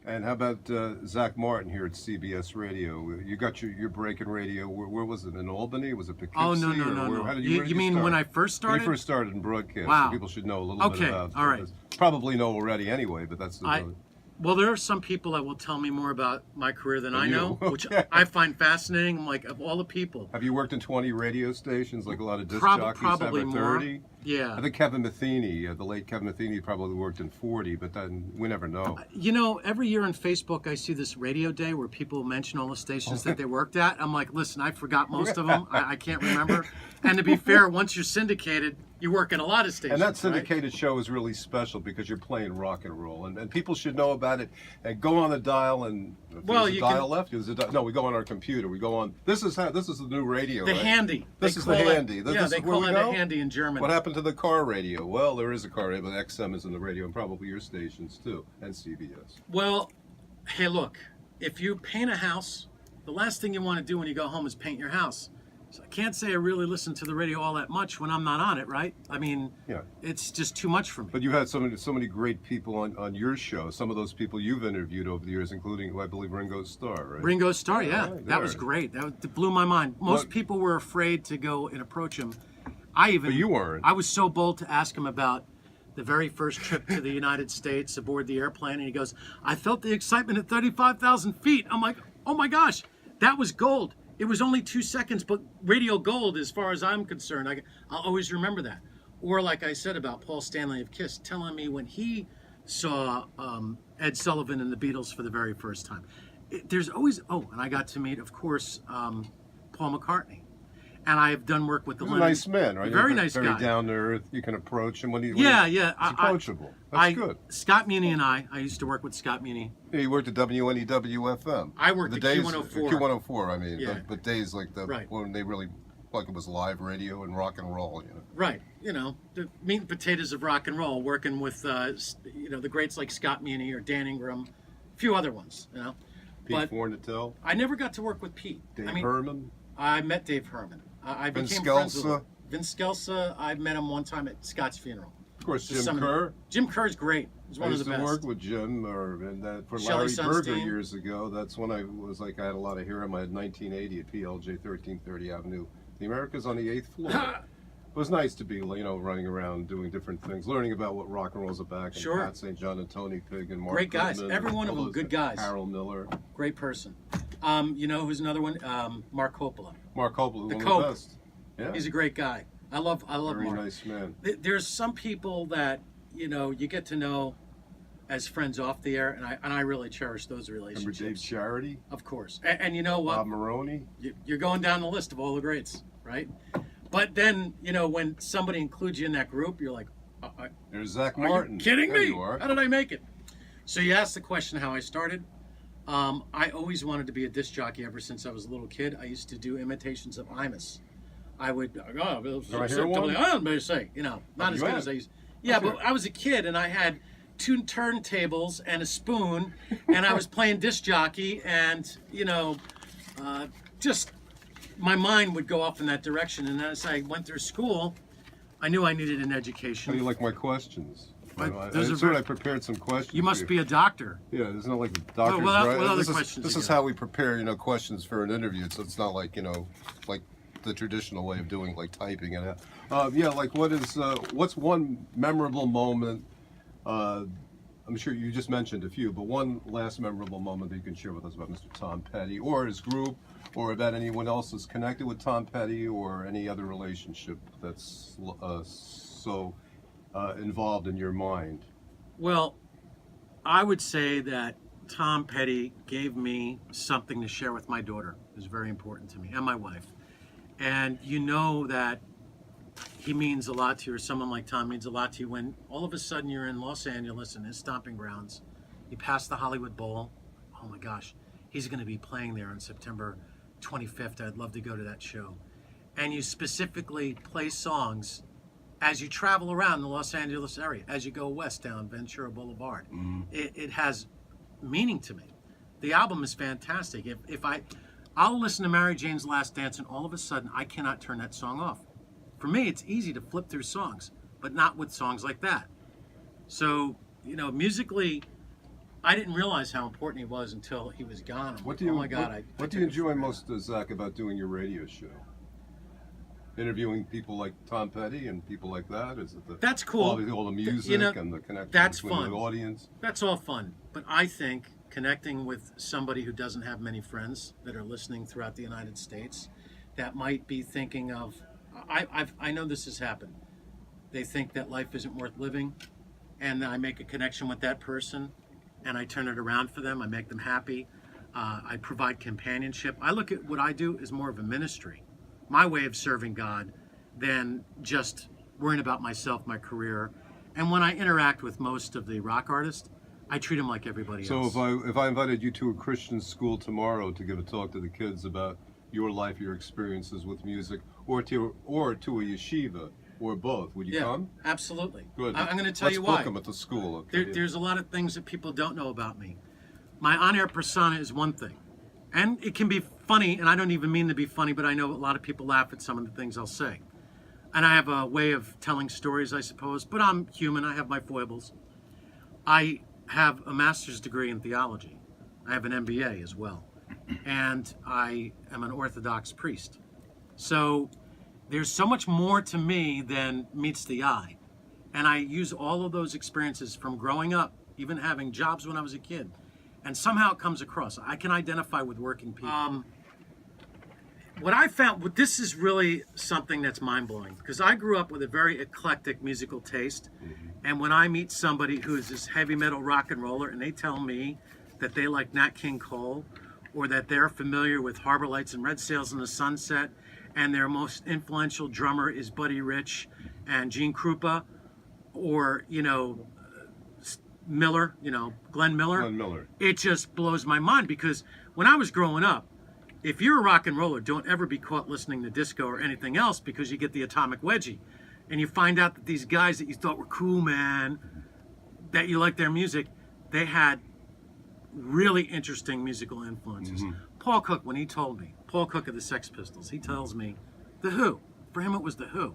And how about Zach Martin here at CBS Radio? You got your break in radio. Where was it? In Albany? Was it Poughkeepsie? Oh, no, or no. How did You mean start? when I first started? When you first started in broadcast. Wow. So people should know a little bit Okay, about. all right. Probably know already anyway, but that's the. Well, there are some people that will tell me more about my career than I know, which Okay. I find fascinating. I'm like, of all the people. Have you worked in 20 radio stations, like a lot of disc jockeys Probably have, or more. 30? Yeah. I think Kevin Matheny, the late Kevin Matheny, probably worked in 40, but then we never know. You know, every year on Facebook, I see this radio day where people mention all the stations that they worked at. I'm like, listen, I forgot most of them. I can't remember. And to be fair, once you're syndicated, you work in a lot of stations. And that right? syndicated show is really special because you're playing rock and roll, and people should know about it. And go on the dial, and if Well, there's a you dial can- left. No, we go on our computer. We go on. This is the new radio. The right? handy. This They is the call it- handy. This Yeah, is they where call we it go? a handy in German. What happened to the car radio? Well, there is a car radio, but XM is in the radio, and probably your stations too, and CBS. Well, hey, look, if you paint a house, the last thing you want to do when you go home is paint your house. So I can't say I really listen to the radio all that much when I'm not on it, right? I mean, Yeah. it's just too much for me. But you had so many great people on your show. Some of those people you've interviewed over the years, including, I believe, Ringo Starr, right? Ringo Starr, yeah, right, that was there. great. That blew my mind. Most What- people were afraid to go and approach him. But you weren't. I was so bold to ask him about the very first trip to the United States aboard the airplane, and he goes, "I felt the excitement at 35,000 feet." I'm like, "Oh my gosh, that was gold." It was only 2 seconds, but radio gold, as far as I'm concerned. I'll always remember that. Or like I said about Paul Stanley of Kiss, telling me when he saw Ed Sullivan and the Beatles for the very first time. There's always, and I got to meet, of course, Paul McCartney. And I've done work with the He's a Lennon. nice man, right? Very nice very guy. down to earth. You can approach him when he. Yeah. He's approachable. That's good. Scott Muni and I used to work with Scott Muni. Yeah, he worked at WNEW-FM. I worked the at days, Q104. Q104, I mean, Yeah. but days like Right. when they really, like it was live radio and rock and roll, Right. You know, the meat and potatoes of rock and roll, working with, the greats like Scott Muni or Dan Ingram, a few other ones, Pete But Fornatel, I never got to work with Pete. Dave Herman, I met Dave Herman. I Vince became friends with Scelsa. him. Vince Scelsa, I met him one time at Scott's funeral. of course, Just Jim some- Kerr. Jim Kerr's great. He's one I of used the to best. work with Jim for Shelley Larry Berger Sunstein. years ago. That's when I had a lot of hearing. I had 1980 at PLJ 1330 Avenue. The America's on the 8th floor. It was nice to be, running around doing different things, learning about what rock and roll's about. And Sure. Pat St. John and Tony Pigg and Mark Great guys. Goodman Every and one of all them those good guys. guys. Harold Miller, Great person. You know who's another one? Mark Coppola. Mark Coppola, The one Coke. of the best. Yeah, He's a great guy. I love very Mark. nice man. There's some people that you get to know as friends off the air, and I really cherish those Remember relationships. Dave Charity, Of course. And you know what? Bob Maroney. You're going down the list of all the greats, right? But then when somebody includes you in that group, you're like, There's Zach are Martin. you kidding There me? you are. How did I make it? So you asked the question how I started. I always wanted to be a disc jockey ever since I was a little kid. I used to do imitations of Imus. I would, Can I hear one? say, not as You good have? as I used. Yeah, Okay. but I was a kid and I had 2 turntables and a spoon, and I was playing disc jockey, and just my mind would go off in that direction. And as I went through school, I knew I needed an How education. do you like my questions? Those are I prepared some questions. You must for be a doctor. Yeah, it's not like doctors, what right? other this questions This you is got? how we prepare, questions for an interview. So it's not like like the traditional way of doing, like typing it out. What's one memorable moment? I'm sure you just mentioned a few, but one last memorable moment that you can share with us about Mr. Tom Petty or his group, or about anyone else that's connected with Tom Petty, or any other relationship that's involved in your mind. Well, I would say that Tom Petty gave me something to share with my daughter. It was very important to me, and my wife. And you know that he means a lot to you, or someone like Tom means a lot to you, when all of a sudden you're in Los Angeles in his stomping grounds. You pass the Hollywood Bowl. Oh my gosh, he's going to be playing there on September 25th. I'd love to go to that show. And you specifically play songs as you travel around the Los Angeles area, as you go west down Ventura Boulevard. It has meaning to me. The album is fantastic. I'll listen to Mary Jane's Last Dance, and all of a sudden I cannot turn that song off. For me, it's easy to flip through songs, but not with songs like that. So, musically, I didn't realize how important he was until he was gone. I'm What like, do you oh my God, what do took you it enjoy for most, Zach, about doing your radio show? Interviewing people like Tom Petty and people like that? Is it That's cool. all the music You know, and the connection that's between fun. the audience? That's all fun. But I think connecting with somebody who doesn't have many friends that are listening throughout the United States, that might be thinking of, I know this has happened. They think that life isn't worth living, and I make a connection with that person, and I turn it around for them. I make them happy. I provide companionship. I look at what I do as more of a ministry, my way of serving God, than just worrying about myself, my career. And when I interact with most of the rock artists, I treat them like everybody else. So if I invited you to a Christian school tomorrow to give a talk to the kids about your life, your experiences with music, or to a yeshiva, or both, would you come? Absolutely. Good. I'm going to tell you Let's book why. them at the school. Okay? There's a lot of things that people don't know about me. My on-air persona is one thing, and it can be funny, and I don't even mean to be funny, but I know a lot of people laugh at some of the things I'll say. And I have a way of telling stories, I suppose, but I'm human. I have my foibles. I have a master's degree in theology. I have an MBA as well. And I am an Orthodox priest. So there's so much more to me than meets the eye. And I use all of those experiences from growing up, even having jobs when I was a kid. And somehow it comes across. I can identify with working people. What I found, this is really something that's mind-blowing, because I grew up with a very eclectic musical taste. And when I meet somebody who is this heavy metal rock and roller, and they tell me that they like Nat King Cole, or that they're familiar with Harbor Lights and Red Sails in the Sunset, and their most influential drummer is Buddy Rich and Gene Krupa, or, Miller, Glenn Miller. Glenn Miller. It just blows my mind, because when I was growing up, if you're a rock and roller, don't ever be caught listening to disco or anything else, because you get the atomic wedgie. And you find out that these guys that you thought were cool, man, that you like their music, they had really interesting musical influences. Paul Cook, when he told me, Paul Cook of the Sex Pistols, he tells me, The Who. For him, it was The Who.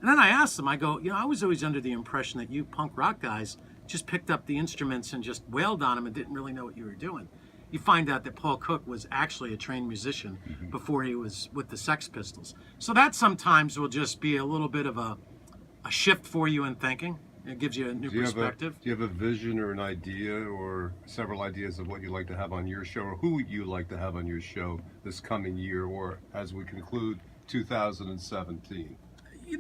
And then I asked him, I go, I was always under the impression that you punk rock guys just picked up the instruments and just wailed on them and didn't really know what you were doing. You find out that Paul Cook was actually a trained musician before he was with the Sex Pistols. So that sometimes will just be a little bit of a shift for you in thinking. It gives you a new perspective. Do you have a vision or an idea or several ideas of what you'd like to have on your show, or who you'd like to have on your show this coming year, or as we conclude 2017?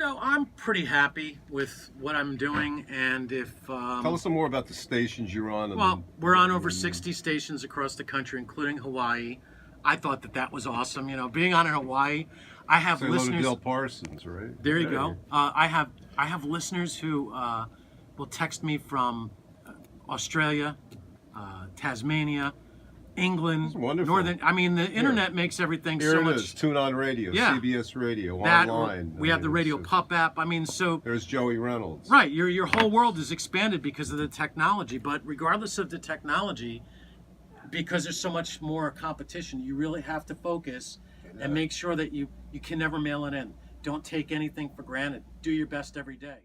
I'm pretty happy with what I'm doing, and if... Tell us some more about the stations you're on. Well, we're on over 60 stations across the country, including Hawaii. I thought that was awesome. Being on in Hawaii, I have Say listeners... hello to Dale Parsons, right? There you go. I have listeners who will text me from Australia, Tasmania, England, That's wonderful. Northern. I mean, the internet makes everything Here so it much. is, Tune On Radio, Yeah. CBS Radio, That online. we have the Radio it's- Pup app. I mean, so There's Joey Reynolds. right, your whole world is expanded because of the technology. But regardless of the technology, because there's so much more competition, you really have to focus and make sure that you can never mail it in. Don't take anything for granted. Do your best every day.